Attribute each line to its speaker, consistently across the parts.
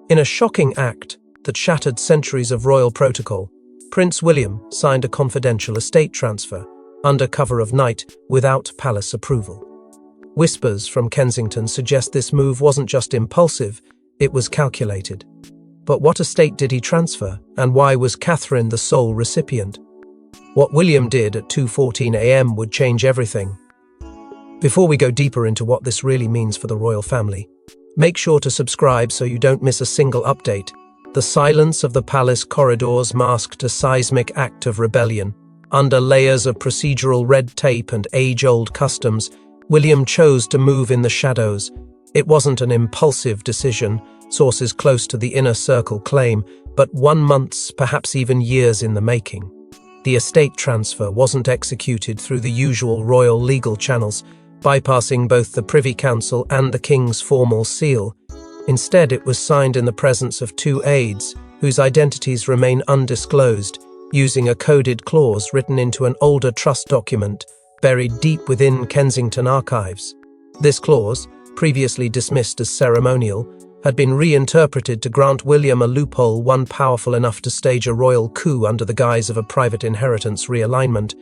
Speaker 1: In a shocking act that shattered centuries of royal protocol, Prince William signed a confidential estate transfer under cover of night without palace approval. Whispers from Kensington suggest this move wasn't just impulsive, it was calculated. But what estate did he transfer, and why was Catherine the sole recipient? What William did at 2:14 a.m. would change everything. Before we go deeper into what this really means for the royal family, make sure to subscribe so you don't miss a single update. The silence of the palace corridors masked a seismic act of rebellion. Under layers of procedural red tape and age-old customs, William chose to move in the shadows. It wasn't an impulsive decision, sources close to the inner circle claim, but 1 months, perhaps even years in the making. The estate transfer wasn't executed through the usual royal legal channels, bypassing both the Privy Council and the King's formal seal. Instead, it was signed in the presence of 2 aides, whose identities remain undisclosed, using a coded clause written into an older trust document buried deep within Kensington archives. This clause, previously dismissed as ceremonial, had been reinterpreted to grant William a loophole, one powerful enough to stage a royal coup under the guise of a private inheritance realignment.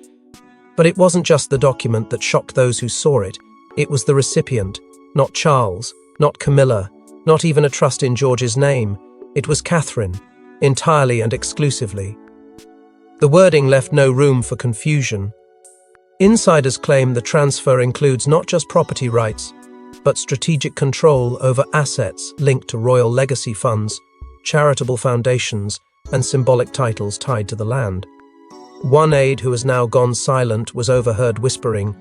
Speaker 1: But it wasn't just the document that shocked those who saw it. It was the recipient, not Charles, not Camilla, not even a trust in George's name. It was Catherine, entirely and exclusively. The wording left no room for confusion. Insiders claim the transfer includes not just property rights, but strategic control over assets linked to royal legacy funds, charitable foundations, and symbolic titles tied to the land. One aide who has now gone silent was overheard whispering.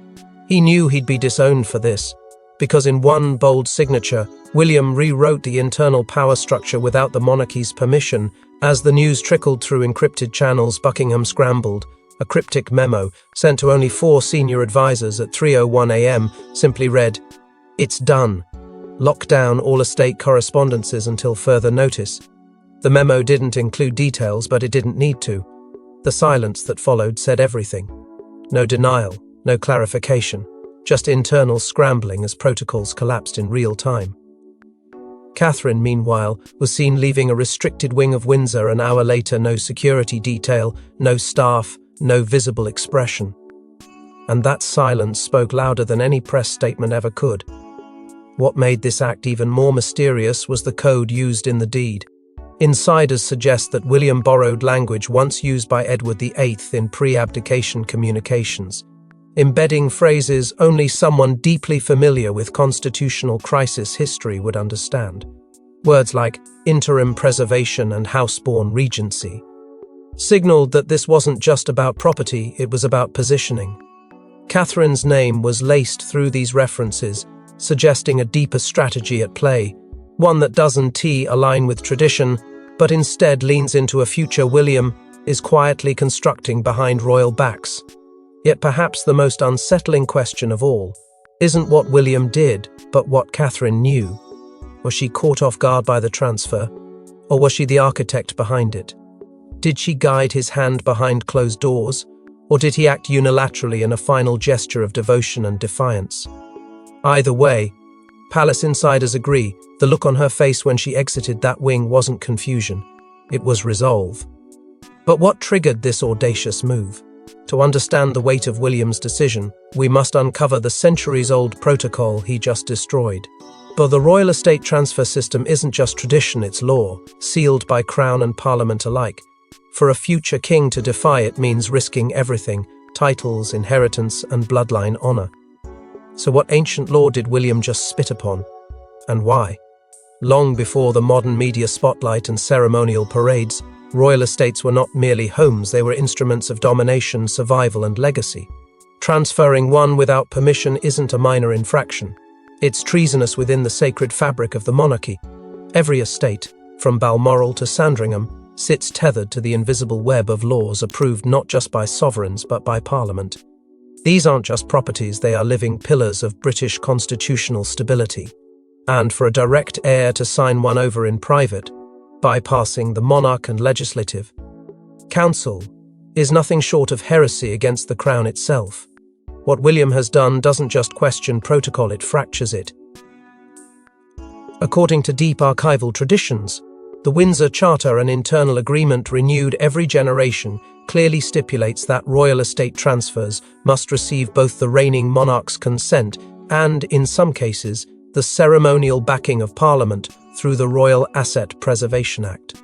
Speaker 1: He knew he'd be disowned for this, because in one bold signature, William rewrote the internal power structure without the monarchy's permission. As the news trickled through encrypted channels, Buckingham scrambled. A cryptic memo, sent to only 4 senior advisors at 3:01 a.m., simply read, "It's done. Lock down all estate correspondences until further notice." The memo didn't include details, but it didn't need to. The silence that followed said everything. No denial, no clarification, just internal scrambling as protocols collapsed in real time. Catherine, meanwhile, was seen leaving a restricted wing of Windsor an hour later. No security detail, no staff, no visible expression. And that silence spoke louder than any press statement ever could. What made this act even more mysterious was the code used in the deed. Insiders suggest that William borrowed language once used by Edward VIII in pre-abdication communications, embedding phrases only someone deeply familiar with constitutional crisis history would understand. Words like interim preservation and houseborn regency signaled that this wasn't just about property, it was about positioning. Catherine's name was laced through these references, suggesting a deeper strategy at play, one that doesn't align with tradition, but instead leans into a future William is quietly constructing behind royal backs. Yet perhaps the most unsettling question of all isn't what William did, but what Catherine knew. Was she caught off guard by the transfer, or was she the architect behind it? Did she guide his hand behind closed doors, or did he act unilaterally in a final gesture of devotion and defiance? Either way, palace insiders agree the look on her face when she exited that wing wasn't confusion, it was resolve. But what triggered this audacious move? To understand the weight of William's decision, we must uncover the centuries-old protocol he just destroyed. But the royal estate transfer system isn't just tradition, it's law, sealed by Crown and Parliament alike. For a future king to defy it means risking everything: titles, inheritance, and bloodline honor. So what ancient law did William just spit upon? And why? Long before the modern media spotlight and ceremonial parades, royal estates were not merely homes, they were instruments of domination, survival, and legacy. Transferring one without permission isn't a minor infraction. It's treasonous within the sacred fabric of the monarchy. Every estate, from Balmoral to Sandringham, sits tethered to the invisible web of laws approved not just by sovereigns but by Parliament. These aren't just properties, they are living pillars of British constitutional stability. And for a direct heir to sign one over in private, bypassing the monarch and legislative council, is nothing short of heresy against the crown itself. What William has done doesn't just question protocol, it fractures it. According to deep archival traditions, The Windsor Charter, an internal agreement renewed every generation, clearly stipulates that royal estate transfers must receive both the reigning monarch's consent and, in some cases, the ceremonial backing of Parliament through the Royal Asset Preservation Act.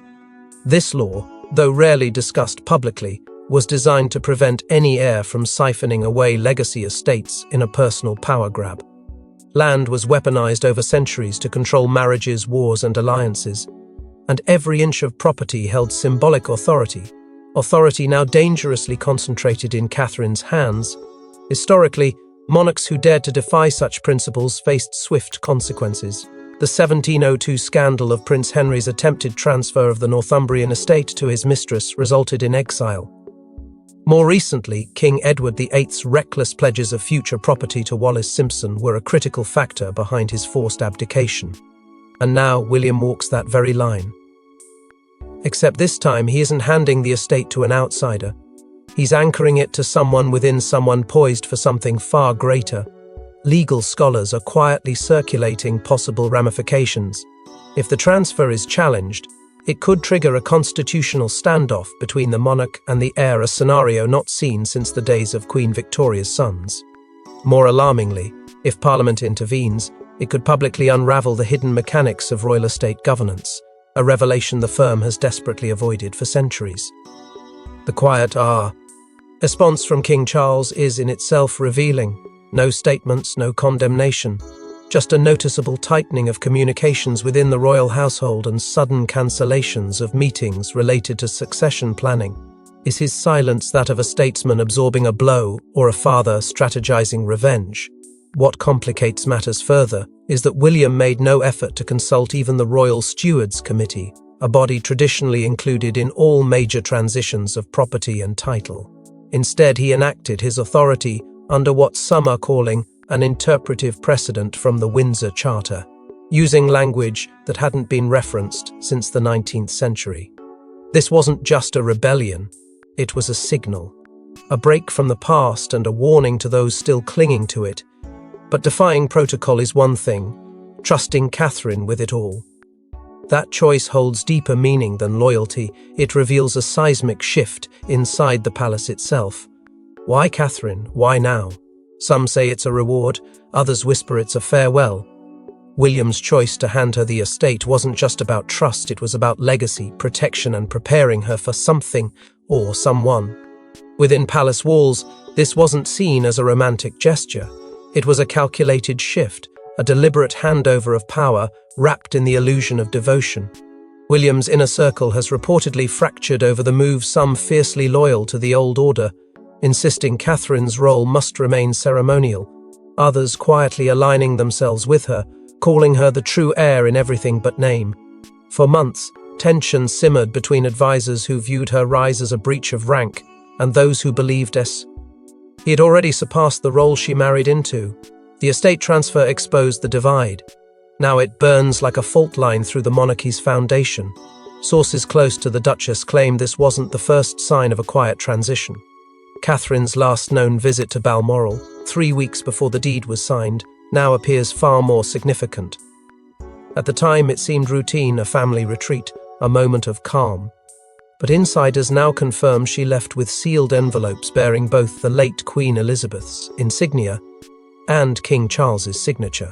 Speaker 1: This law, though rarely discussed publicly, was designed to prevent any heir from siphoning away legacy estates in a personal power grab. Land was weaponized over centuries to control marriages, wars, and alliances, and every inch of property held symbolic authority now dangerously concentrated in Catherine's hands. Historically, monarchs who dared to defy such principles faced swift consequences. The 1702 scandal of Prince Henry's attempted transfer of the Northumbrian estate to his mistress resulted in exile. More recently, King Edward VIII's reckless pledges of future property to Wallis Simpson were a critical factor behind his forced abdication. And now William walks that very line. Except this time he isn't handing the estate to an outsider. He's anchoring it to someone within someone poised for something far greater. Legal scholars are quietly circulating possible ramifications. If the transfer is challenged, it could trigger a constitutional standoff between the monarch and the heir, a scenario not seen since the days of Queen Victoria's sons. More alarmingly, if Parliament intervenes, it could publicly unravel the hidden mechanics of royal estate governance, a revelation the firm has desperately avoided for centuries. The quiet response from King Charles is in itself revealing. No statements, no condemnation, just a noticeable tightening of communications within the royal household and sudden cancellations of meetings related to succession planning. Is his silence that of a statesman absorbing a blow or a father strategizing revenge? What complicates matters further is that William made no effort to consult even the Royal Stewards Committee, a body traditionally included in all major transitions of property and title. Instead, he enacted his authority under what some are calling an interpretive precedent from the Windsor Charter, using language that hadn't been referenced since the 19th century. This wasn't just a rebellion, it was a signal, a break from the past and a warning to those still clinging to it. But defying protocol is one thing, trusting Catherine with it all. That choice holds deeper meaning than loyalty. It reveals a seismic shift inside the palace itself. Why Catherine? Why now? Some say it's a reward, others whisper it's a farewell. William's choice to hand her the estate wasn't just about trust, it was about legacy, protection, and preparing her for something or someone. Within palace walls, this wasn't seen as a romantic gesture. It was a calculated shift, a deliberate handover of power wrapped in the illusion of devotion. William's inner circle has reportedly fractured over the move, some fiercely loyal to the old order, insisting Catherine's role must remain ceremonial, others quietly aligning themselves with her, calling her the true heir in everything but name. For months, tension simmered between advisors who viewed her rise as a breach of rank and those who believed he had already surpassed the role she married into. The estate transfer exposed the divide. Now it burns like a fault line through the monarchy's foundation. Sources close to the Duchess claim this wasn't the first sign of a quiet transition. Catherine's last known visit to Balmoral, 3 weeks before the deed was signed, now appears far more significant. At the time it seemed routine, a family retreat, a moment of calm. But insiders now confirm she left with sealed envelopes bearing both the late Queen Elizabeth's insignia and King Charles's signature.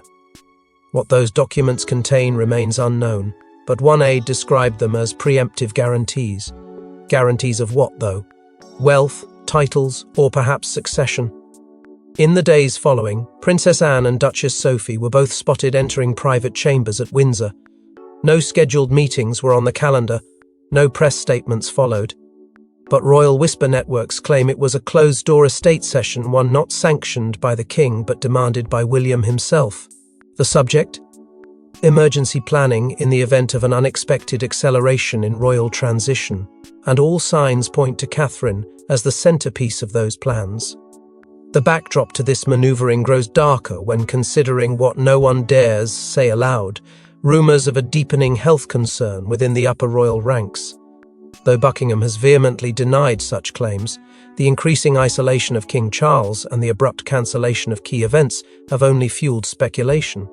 Speaker 1: What those documents contain remains unknown, but one aide described them as preemptive guarantees. Guarantees of what, though? Wealth, titles, or perhaps succession? In the days following, Princess Anne and Duchess Sophie were both spotted entering private chambers at Windsor. No scheduled meetings were on the calendar, no press statements followed. But royal whisper networks claim it was a closed-door estate session, one not sanctioned by the king but demanded by William himself. The subject? Emergency planning in the event of an unexpected acceleration in royal transition, and all signs point to Catherine as the centerpiece of those plans. The backdrop to this maneuvering grows darker when considering what no one dares say aloud: rumours of a deepening health concern within the upper royal ranks. Though Buckingham has vehemently denied such claims, the increasing isolation of King Charles and the abrupt cancellation of key events have only fueled speculation.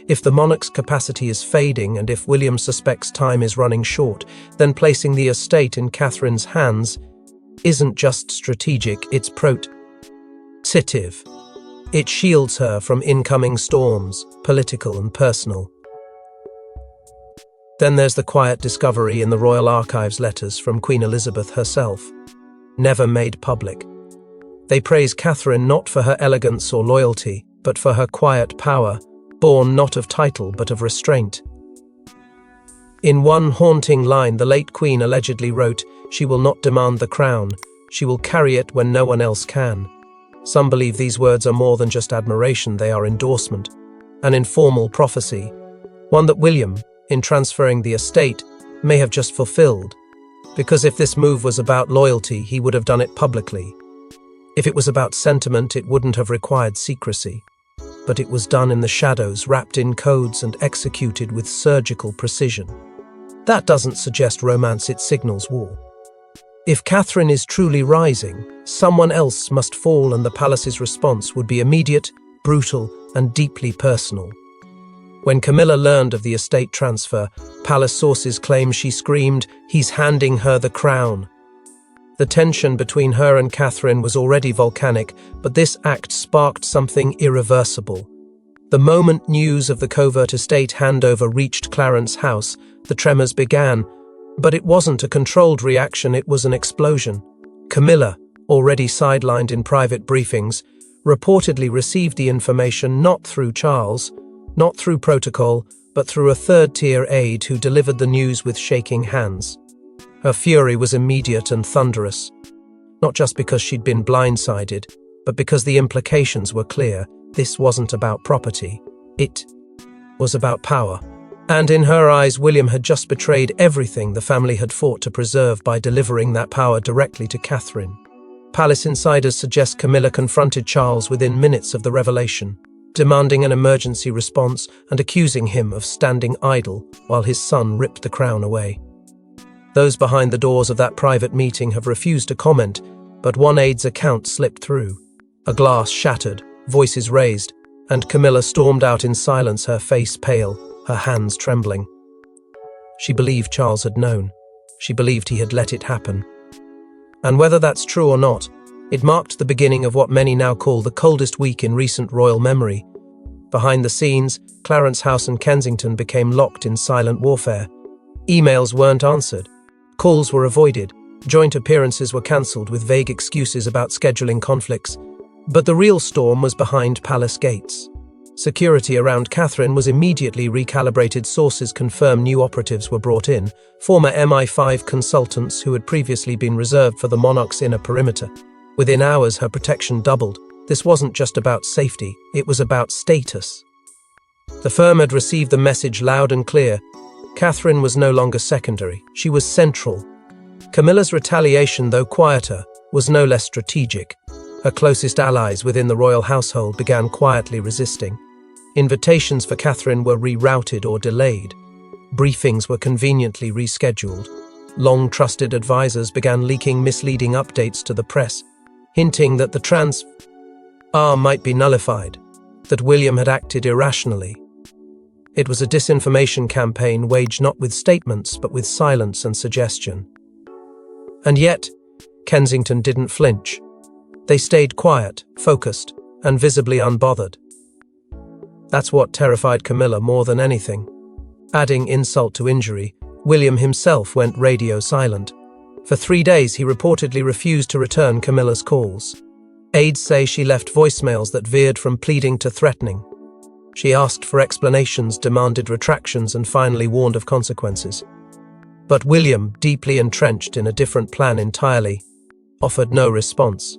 Speaker 1: If the monarch's capacity is fading and if William suspects time is running short, then placing the estate in Catherine's hands isn't just strategic, it's protective. It shields her from incoming storms, political and personal. Then there's the quiet discovery in the Royal Archives letters from Queen Elizabeth herself, never made public. They praise Catherine not for her elegance or loyalty, but for her quiet power, born not of title but of restraint. In one haunting line, the late Queen allegedly wrote, "She will not demand the crown, she will carry it when no one else can." Some believe these words are more than just admiration, they are endorsement, an informal prophecy, one that William, in transferring the estate, may have just fulfilled. Because if this move was about loyalty, he would have done it publicly. If it was about sentiment, it wouldn't have required secrecy. But it was done in the shadows, wrapped in codes and executed with surgical precision. That doesn't suggest romance, it signals war. If Catherine is truly rising, someone else must fall, and the palace's response would be immediate, brutal, and deeply personal. When Camilla learned of the estate transfer, palace sources claim she screamed, "He's handing her the crown." The tension between her and Catherine was already volcanic, but this act sparked something irreversible. The moment news of the covert estate handover reached Clarence House, the tremors began, but it wasn't a controlled reaction, it was an explosion. Camilla, already sidelined in private briefings, reportedly received the information not through Charles, not through protocol, but through a third-tier aide who delivered the news with shaking hands. Her fury was immediate and thunderous, not just because she'd been blindsided, but because the implications were clear. This wasn't about property. It was about power. And in her eyes, William had just betrayed everything the family had fought to preserve by delivering that power directly to Catherine. Palace insiders suggest Camilla confronted Charles within minutes of the revelation, demanding an emergency response and accusing him of standing idle while his son ripped the crown away. Those behind the doors of that private meeting have refused to comment, but one aide's account slipped through. A glass shattered, voices raised, and Camilla stormed out in silence, her face pale, her hands trembling. She believed Charles had known. She believed he had let it happen. And whether that's true or not, it marked the beginning of what many now call the coldest week in recent royal memory. Behind the scenes, Clarence House and Kensington became locked in silent warfare. Emails weren't answered. Calls were avoided. Joint appearances were cancelled with vague excuses about scheduling conflicts. But the real storm was behind palace gates. Security around Catherine was immediately recalibrated. Sources confirm new operatives were brought in, former MI5 consultants who had previously been reserved for the monarch's inner perimeter. Within hours, her protection doubled. This wasn't just about safety, it was about status. The firm had received the message loud and clear. Catherine was no longer secondary, she was central. Camilla's retaliation, though quieter, was no less strategic. Her closest allies within the royal household began quietly resisting. Invitations for Catherine were rerouted or delayed. Briefings were conveniently rescheduled. Long-trusted advisors began leaking misleading updates to the press, hinting that the transfer might be nullified, that William had acted irrationally. It was a disinformation campaign waged not with statements but with silence and suggestion. And yet, Kensington didn't flinch. They stayed quiet, focused, and visibly unbothered. That's what terrified Camilla more than anything. Adding insult to injury, William himself went radio silent. For 3 days, he reportedly refused to return Camilla's calls. Aides say she left voicemails that veered from pleading to threatening. She asked for explanations, demanded retractions, and finally warned of consequences. But William, deeply entrenched in a different plan entirely, offered no response.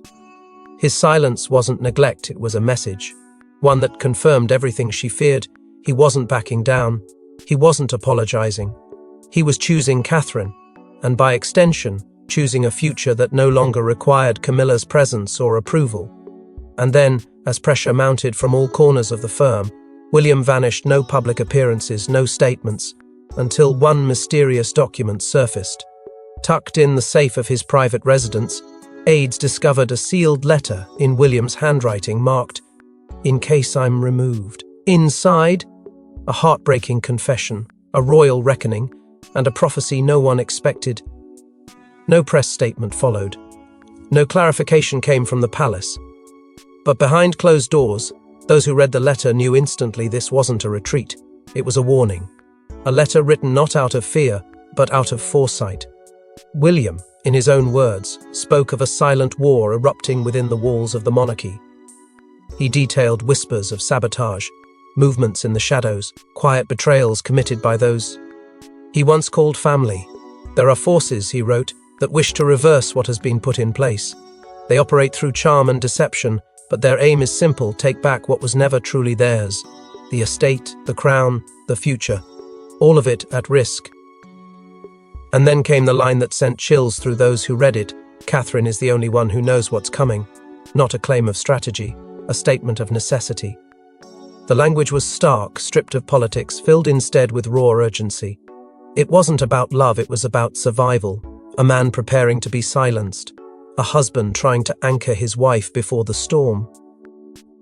Speaker 1: His silence wasn't neglect, it was a message, one that confirmed everything she feared. He wasn't backing down. He wasn't apologizing. He was choosing Catherine, and by extension, choosing a future that no longer required Camilla's presence or approval. And then, as pressure mounted from all corners of the firm, William vanished. No public appearances, no statements, until one mysterious document surfaced. Tucked in the safe of his private residence, aides discovered a sealed letter in William's handwriting marked, "In case I'm removed." Inside, a heartbreaking confession, a royal reckoning, and a prophecy no one expected. No press statement followed. No clarification came from the palace. But behind closed doors, those who read the letter knew instantly this wasn't a retreat. It was a warning. A letter written not out of fear, but out of foresight. William, in his own words, spoke of a silent war erupting within the walls of the monarchy. He detailed whispers of sabotage, movements in the shadows, quiet betrayals committed by those he once called family. There are forces, he wrote, that wish to reverse what has been put in place. They operate through charm and deception, but their aim is simple: take back what was never truly theirs. The estate, the crown, the future, all of it at risk. And then came the line that sent chills through those who read it: Catherine is the only one who knows what's coming. Not a claim of strategy, a statement of necessity. The language was stark, stripped of politics, filled instead with raw urgency. It wasn't about love, it was about survival. A man preparing to be silenced. A husband trying to anchor his wife before the storm.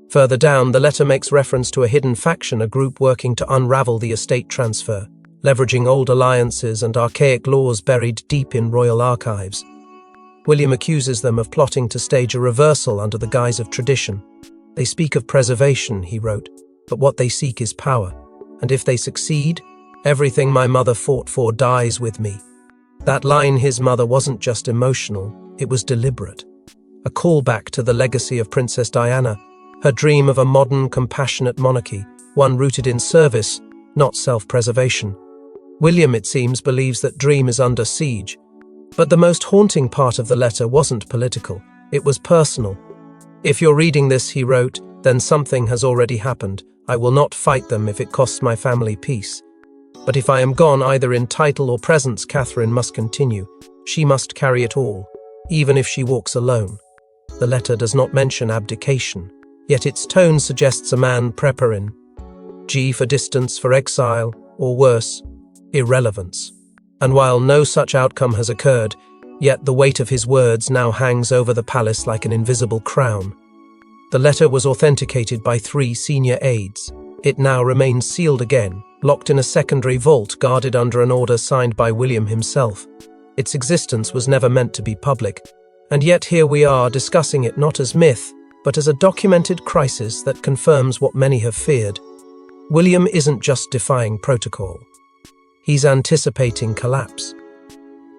Speaker 1: Further down, the letter makes reference to a hidden faction, a group working to unravel the estate transfer, leveraging old alliances and archaic laws buried deep in royal archives. William accuses them of plotting to stage a reversal under the guise of tradition. They speak of preservation, he wrote, but what they seek is power. And if they succeed, everything my mother fought for dies with me. That line, his mother, wasn't just emotional, it was deliberate. A callback to the legacy of Princess Diana, her dream of a modern, compassionate monarchy, one rooted in service, not self-preservation. William, it seems, believes that dream is under siege. But the most haunting part of the letter wasn't political, it was personal. If you're reading this, he wrote, then something has already happened. I will not fight them if it costs my family peace. But if I am gone, either in title or presence, Catherine must continue. She must carry it all, even if she walks alone. The letter does not mention abdication, yet its tone suggests a man preparing. G for distance, for exile, or worse, irrelevance. And while no such outcome has occurred, yet the weight of his words now hangs over the palace like an invisible crown. The letter was authenticated by 3 senior aides. It now remains sealed again, locked in a secondary vault guarded under an order signed by William himself. Its existence was never meant to be public, and yet here we are discussing it not as myth, but as a documented crisis that confirms what many have feared. William isn't just defying protocol. He's anticipating collapse.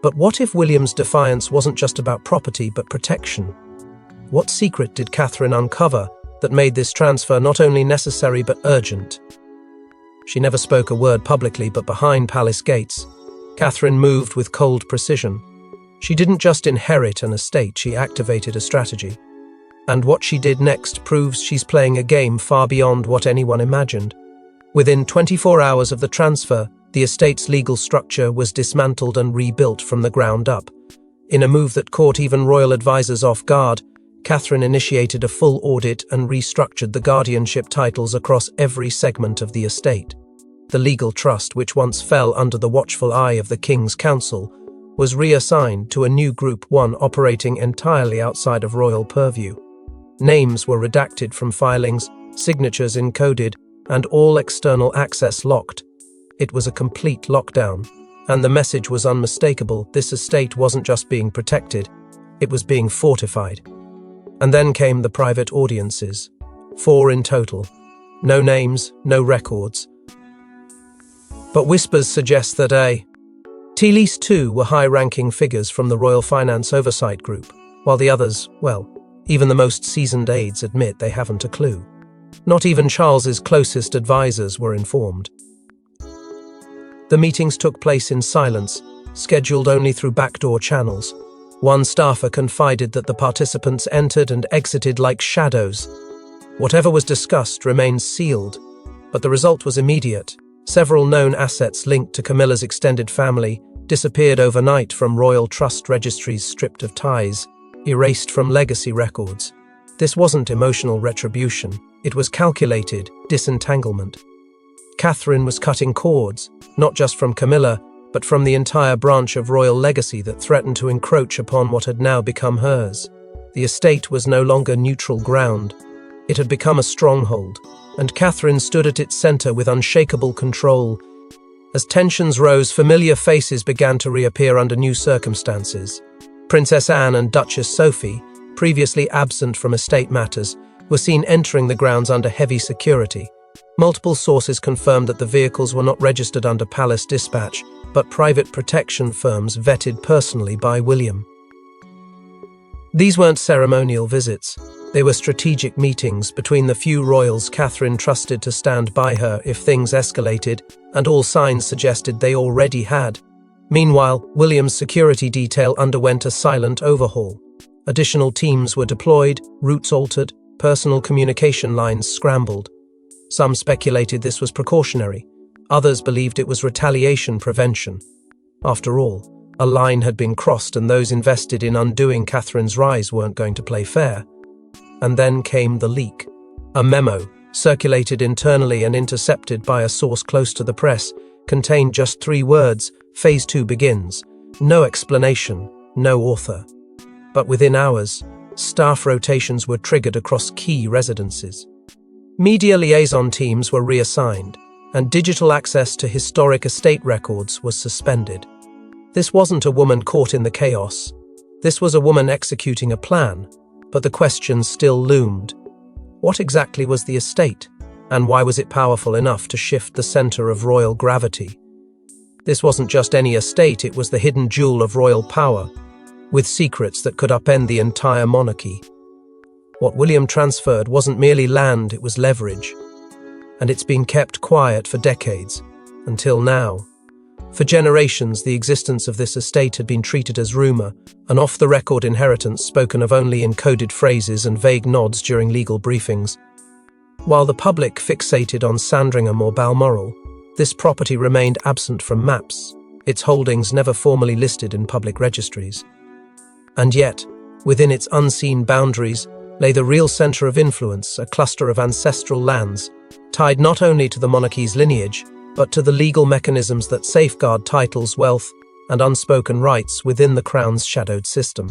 Speaker 1: But what if William's defiance wasn't just about property but protection? What secret did Catherine uncover that made this transfer not only necessary but urgent? She never spoke a word publicly, but behind palace gates, Catherine moved with cold precision. She didn't just inherit an estate, she activated a strategy. And what she did next proves she's playing a game far beyond what anyone imagined. Within 24 hours of the transfer, the estate's legal structure was dismantled and rebuilt from the ground up. In a move that caught even royal advisors off guard, Catherine initiated a full audit and restructured the guardianship titles across every segment of the estate. The legal trust, which once fell under the watchful eye of the King's Council, was reassigned to a new group, one operating entirely outside of royal purview. Names were redacted from filings, signatures encoded, and all external access locked. It was a complete lockdown, and the message was unmistakable: this estate wasn't just being protected, it was being fortified. And then came the private audiences, 4 in total. No names, no records. But whispers suggest that at least 2 were high-ranking figures from the Royal Finance Oversight Group, while the others, well, even the most seasoned aides admit they haven't a clue. Not even Charles's closest advisors were informed. The meetings took place in silence, scheduled only through backdoor channels. One staffer confided that the participants entered and exited like shadows. Whatever was discussed remained sealed, but the result was immediate. Several known assets linked to Camilla's extended family disappeared overnight from royal trust registries, stripped of ties, erased from legacy records. This wasn't emotional retribution, it was calculated disentanglement. Catherine was cutting cords, not just from Camilla, but from the entire branch of royal legacy that threatened to encroach upon what had now become hers. The estate was no longer neutral ground. It had become a stronghold, and Catherine stood at its centre with unshakable control. As tensions rose, familiar faces began to reappear under new circumstances. Princess Anne and Duchess Sophie, previously absent from estate matters, were seen entering the grounds under heavy security. Multiple sources confirmed that the vehicles were not registered under palace dispatch, but private protection firms vetted personally by William. These weren't ceremonial visits. They were strategic meetings between the few royals Catherine trusted to stand by her if things escalated, and all signs suggested they already had. Meanwhile, William's security detail underwent a silent overhaul. Additional teams were deployed, routes altered, personal communication lines scrambled. Some speculated this was precautionary. Others believed it was retaliation prevention. After all, a line had been crossed, and those invested in undoing Catherine's rise weren't going to play fair. And then came the leak. A memo, circulated internally and intercepted by a source close to the press, contained just 3 words: Phase 2 begins. No explanation, no author. But within hours, staff rotations were triggered across key residences. Media liaison teams were reassigned, and digital access to historic estate records was suspended. This wasn't a woman caught in the chaos. This was a woman executing a plan, but the question still loomed. What exactly was the estate, and why was it powerful enough to shift the center of royal gravity? This wasn't just any estate, it was the hidden jewel of royal power, with secrets that could upend the entire monarchy. What William transferred wasn't merely land, it was leverage. And it's been kept quiet for decades, until now. For generations, the existence of this estate had been treated as rumour, an off-the-record inheritance spoken of only in coded phrases and vague nods during legal briefings. While the public fixated on Sandringham or Balmoral, this property remained absent from maps, its holdings never formally listed in public registries. And yet, within its unseen boundaries, lay the real centre of influence, a cluster of ancestral lands, tied not only to the monarchy's lineage, but to the legal mechanisms that safeguard titles, wealth, and unspoken rights within the Crown's shadowed system.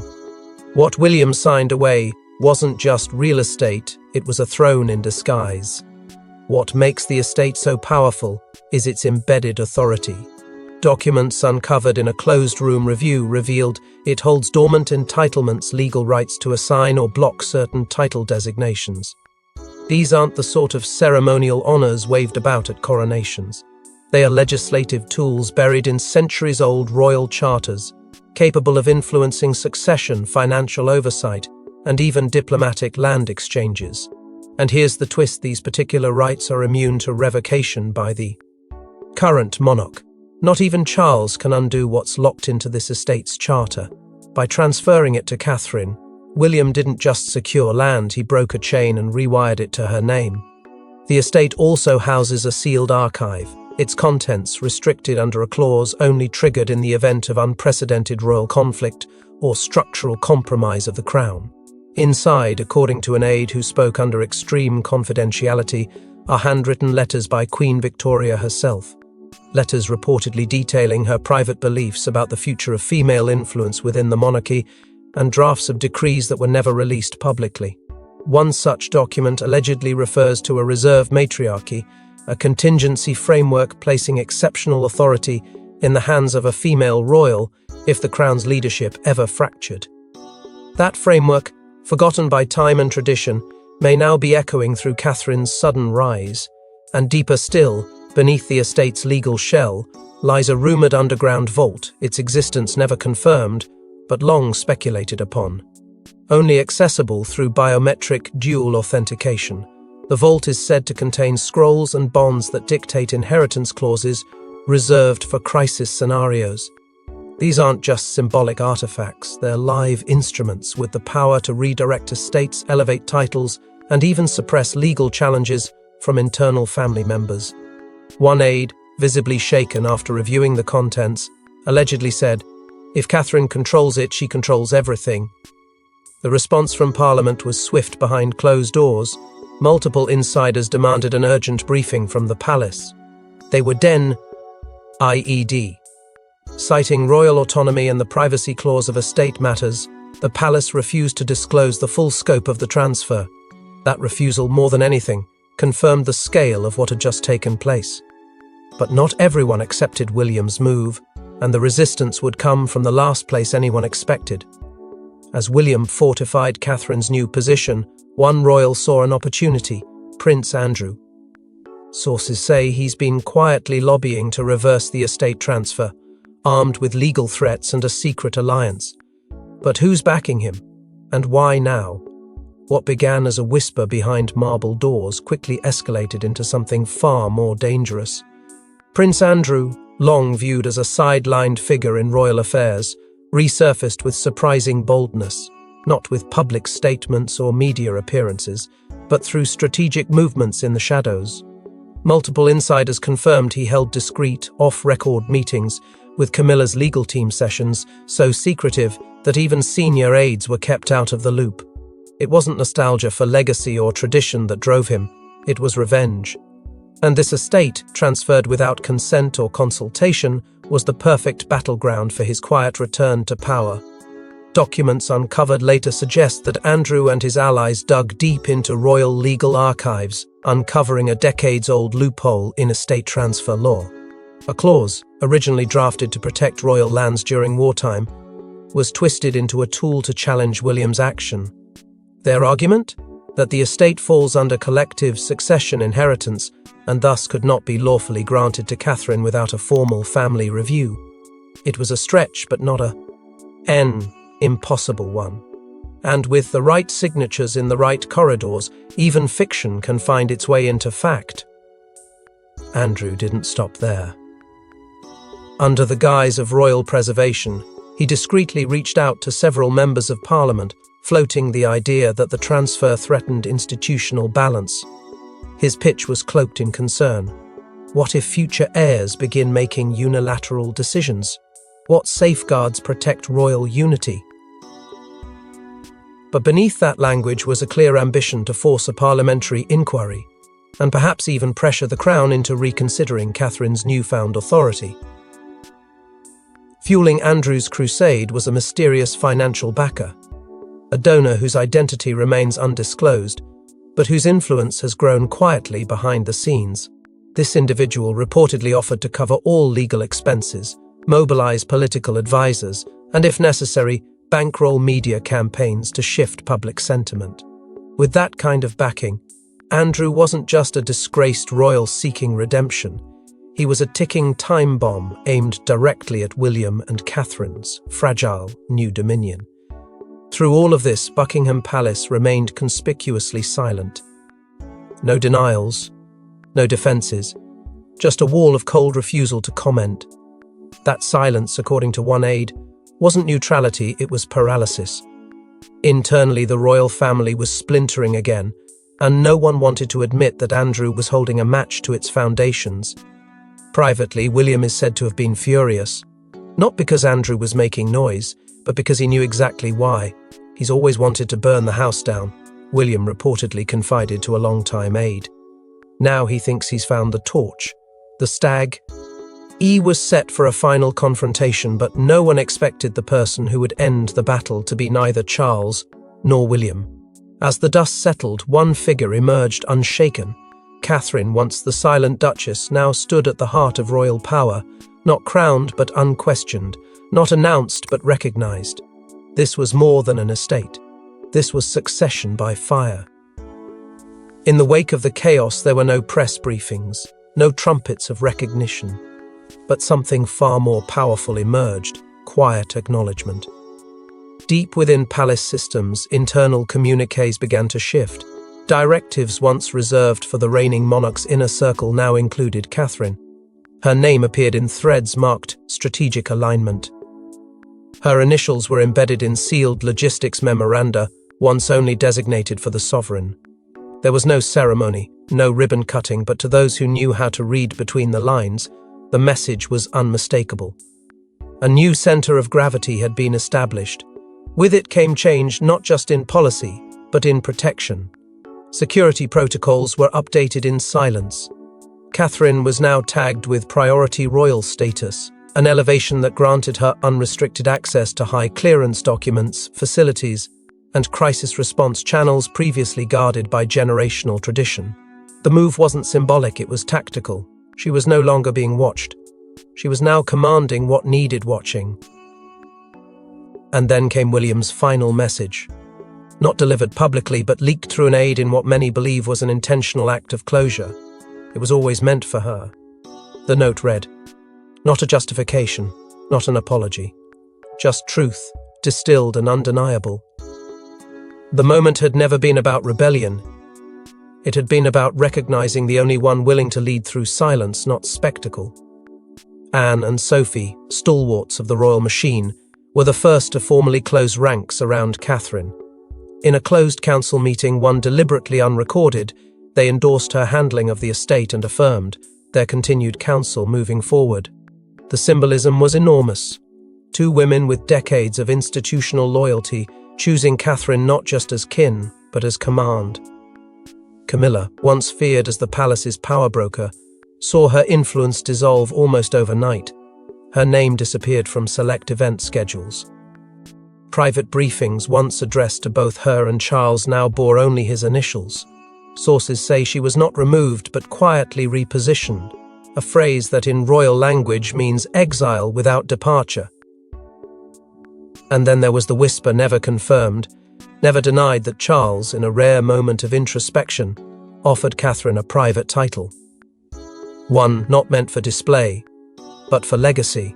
Speaker 1: What William signed away wasn't just real estate, it was a throne in disguise. What makes the estate so powerful is its embedded authority. Documents uncovered in a closed-room review revealed it holds dormant entitlements, legal rights to assign or block certain title designations. These aren't the sort of ceremonial honours waved about at coronations. They are legislative tools buried in centuries-old royal charters, capable of influencing succession, financial oversight, and even diplomatic land exchanges. And here's the twist: these particular rights are immune to revocation by the current monarch. Not even Charles can undo what's locked into this estate's charter. By transferring it to Catherine, William didn't just secure land, he broke a chain and rewired it to her name. The estate also houses a sealed archive, its contents restricted under a clause only triggered in the event of unprecedented royal conflict or structural compromise of the Crown. Inside, according to an aide who spoke under extreme confidentiality, are handwritten letters by Queen Victoria herself. Letters reportedly detailing her private beliefs about the future of female influence within the monarchy, and drafts of decrees that were never released publicly. One such document allegedly refers to a reserve matriarchy, a contingency framework placing exceptional authority in the hands of a female royal if the Crown's leadership ever fractured. That framework, forgotten by time and tradition, may now be echoing through Catherine's sudden rise, and deeper still, beneath the estate's legal shell, lies a rumoured underground vault, its existence never confirmed, but long speculated upon. Only accessible through biometric dual authentication, the vault is said to contain scrolls and bonds that dictate inheritance clauses reserved for crisis scenarios. These aren't just symbolic artifacts, they're live instruments with the power to redirect estates, elevate titles, and even suppress legal challenges from internal family members. One aide, visibly shaken after reviewing the contents, allegedly said, "If Catherine controls it, she controls everything." The response from Parliament was swift. Behind closed doors, multiple insiders demanded an urgent briefing from the palace. They were IED. Citing royal autonomy and the privacy clause of estate matters, the palace refused to disclose the full scope of the transfer. That refusal, more than anything, confirmed the scale of what had just taken place. But not everyone accepted William's move, and the resistance would come from the last place anyone expected. As William fortified Catherine's new position, one royal saw an opportunity: Prince Andrew. Sources say he's been quietly lobbying to reverse the estate transfer, armed with legal threats and a secret alliance. But who's backing him? And why now? What began as a whisper behind marble doors quickly escalated into something far more dangerous. Prince Andrew, long viewed as a sidelined figure in royal affairs, resurfaced with surprising boldness, not with public statements or media appearances, but through strategic movements in the shadows. Multiple insiders confirmed he held discreet, off-record meetings with Camilla's legal team, sessions so secretive that even senior aides were kept out of the loop. It wasn't nostalgia for legacy or tradition that drove him, it was revenge. And this estate, transferred without consent or consultation, was the perfect battleground for his quiet return to power. Documents uncovered later suggest that Andrew and his allies dug deep into royal legal archives, uncovering a decades-old loophole in estate transfer law. A clause, originally drafted to protect royal lands during wartime, was twisted into a tool to challenge William's action. Their argument? That the estate falls under collective succession inheritance and thus could not be lawfully granted to Catherine without a formal family review. It was a stretch, but not an impossible one. And with the right signatures in the right corridors, even fiction can find its way into fact. Andrew didn't stop there. Under the guise of royal preservation, he discreetly reached out to several members of Parliament, floating the idea that the transfer threatened institutional balance. His pitch was cloaked in concern. What if future heirs begin making unilateral decisions? What safeguards protect royal unity? But beneath that language was a clear ambition to force a parliamentary inquiry, and perhaps even pressure the Crown into reconsidering Catherine's newfound authority. Fueling Andrew's crusade was a mysterious financial backer, a donor whose identity remains undisclosed, but whose influence has grown quietly behind the scenes. This individual reportedly offered to cover all legal expenses, mobilize political advisors, and if necessary, bankroll media campaigns to shift public sentiment. With that kind of backing, Andrew wasn't just a disgraced royal seeking redemption. He was a ticking time bomb aimed directly at William and Catherine's fragile new dominion. Through all of this, Buckingham Palace remained conspicuously silent. No denials, no defences, just a wall of cold refusal to comment. That silence, according to one aide, wasn't neutrality, it was paralysis. Internally, the royal family was splintering again, and no one wanted to admit that Andrew was holding a match to its foundations. Privately, William is said to have been furious, not because Andrew was making noise, but because he knew exactly why. He's always wanted to burn the house down, William reportedly confided to a longtime aide. Now he thinks he's found the torch. The stag was set for a final confrontation, but no one expected the person who would end the battle to be neither Charles nor William. As the dust settled, one figure emerged unshaken. Catherine, once the silent Duchess, now stood at the heart of royal power, not crowned but unquestioned, not announced but recognized. This was more than an estate. This was succession by fire. In the wake of the chaos, there were no press briefings, no trumpets of recognition. But something far more powerful emerged: quiet acknowledgement. Deep within palace systems, internal communiques began to shift. Directives once reserved for the reigning monarch's inner circle now included Catherine. Her name appeared in threads marked strategic alignment. Her initials were embedded in sealed logistics memoranda, once only designated for the sovereign. There was no ceremony, no ribbon cutting, but to those who knew how to read between the lines, the message was unmistakable. A new center of gravity had been established. With it came change not just in policy, but in protection. Security protocols were updated in silence. Catherine was now tagged with priority royal status, an elevation that granted her unrestricted access to high-clearance documents, facilities, and crisis response channels previously guarded by generational tradition. The move wasn't symbolic, it was tactical. She was no longer being watched. She was now commanding what needed watching. And then came William's final message. Not delivered publicly, but leaked through an aide in what many believe was an intentional act of closure. It was always meant for her. The note read, "Not a justification, not an apology. Just truth, distilled and undeniable." The moment had never been about rebellion. It had been about recognizing the only one willing to lead through silence, not spectacle. Anne and Sophie, stalwarts of the royal machine, were the first to formally close ranks around Catherine. In a closed council meeting, one deliberately unrecorded, they endorsed her handling of the estate and affirmed their continued counsel moving forward. The symbolism was enormous. Two women with decades of institutional loyalty, choosing Catherine not just as kin, but as command. Camilla, once feared as the palace's power broker, saw her influence dissolve almost overnight. Her name disappeared from select event schedules. Private briefings, once addressed to both her and Charles, now bore only his initials. Sources say she was not removed but quietly repositioned, a phrase that in royal language means exile without departure. And then there was the whisper, never confirmed, never denied, that Charles, in a rare moment of introspection, offered Catherine a private title. One not meant for display, but for legacy.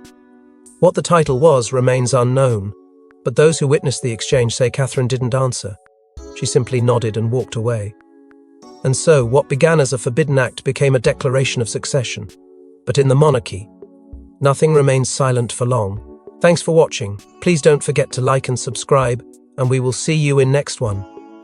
Speaker 1: What the title was remains unknown, but those who witnessed the exchange say Catherine didn't answer. She simply nodded and walked away. And so, what began as a forbidden act became a declaration of succession. But in the monarchy, nothing remains silent for long. Thanks for watching. Please don't forget to like and subscribe, and we will see you in next one.